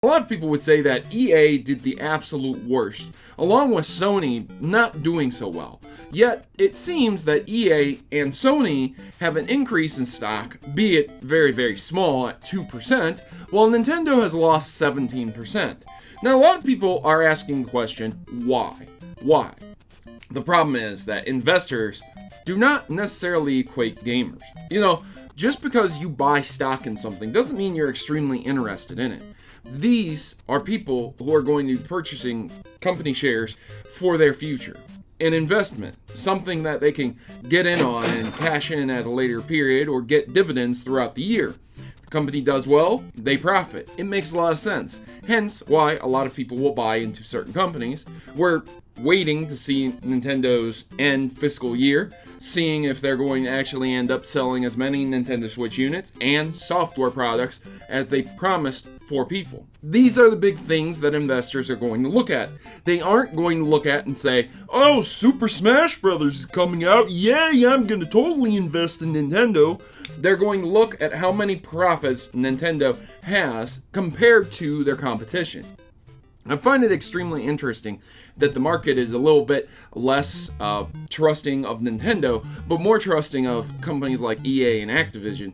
A lot of people would say that EA did the absolute worst, along with Sony not doing so well. Yet, it seems that EA and Sony have an increase in stock, be it very, very small at 2%, while Nintendo has lost 17%. Now, a lot of people are asking the question, why? Why? The problem is that investors do not necessarily equate gamers. Just because you buy stock in something doesn't mean you're extremely interested in it. These are people who are going to be purchasing company shares for their future. An investment, something that they can get in on and cash in at a later period or get dividends throughout the year. The company does well, they profit. It makes a lot of sense. Hence why a lot of people will buy into certain companies. We're waiting to see Nintendo's end fiscal year, seeing if they're going to actually end up selling as many Nintendo Switch units and software products as they promised for people. These are the big things that investors are going to look at. They aren't going to look at and say, oh, Super Smash Brothers is coming out, yay, I'm going to totally invest in Nintendo. They're going to look at how many profits Nintendo has compared to their competition. I find it extremely interesting that the market is a little bit less trusting of Nintendo, but more trusting of companies like EA and Activision,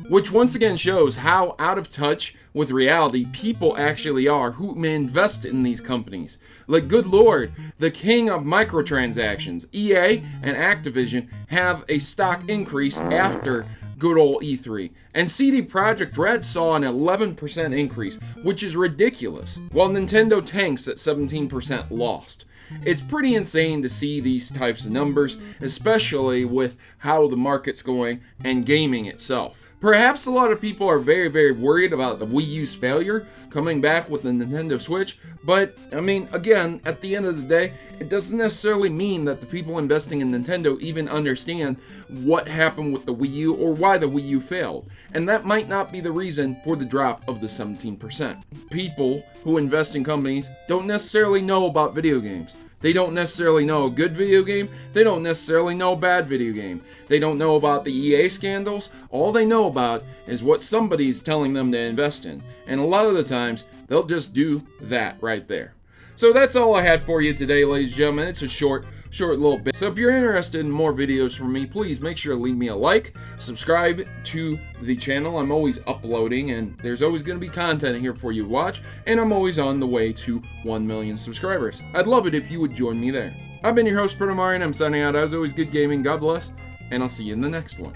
which once again shows how out of touch with reality people actually are who may invest in these companies. Like, good lord, the king of microtransactions, EA and Activision, have a stock increase after good old E3. And CD Projekt Red saw an 11% increase, which is ridiculous, while Nintendo tanks at 17% lost. It's pretty insane to see these types of numbers, especially with how the market's going and gaming itself. Perhaps a lot of people are very, very worried about the Wii U's failure coming back with the Nintendo Switch, but, again, at the end of the day, it doesn't necessarily mean that the people investing in Nintendo even understand what happened with the Wii U or why the Wii U failed. And that might not be the reason for the drop of the 17%. People who invest in companies don't necessarily know about video games. They don't necessarily know a good video game. They don't necessarily know a bad video game. They don't know about the EA scandals. All they know about is what somebody's telling them to invest in. And a lot of the times, they'll just do that right there. So that's all I had for you today, ladies and gentlemen. It's a short little bit. So if you're interested in more videos from me, please make sure to leave me a like, subscribe to the channel. I'm always uploading, and there's always going to be content here for you to watch, and I'm always on the way to 1 million subscribers. I'd love it if you would join me there. I've been your host, Protomario, and I'm signing out. As always, good gaming, God bless, and I'll see you in the next one.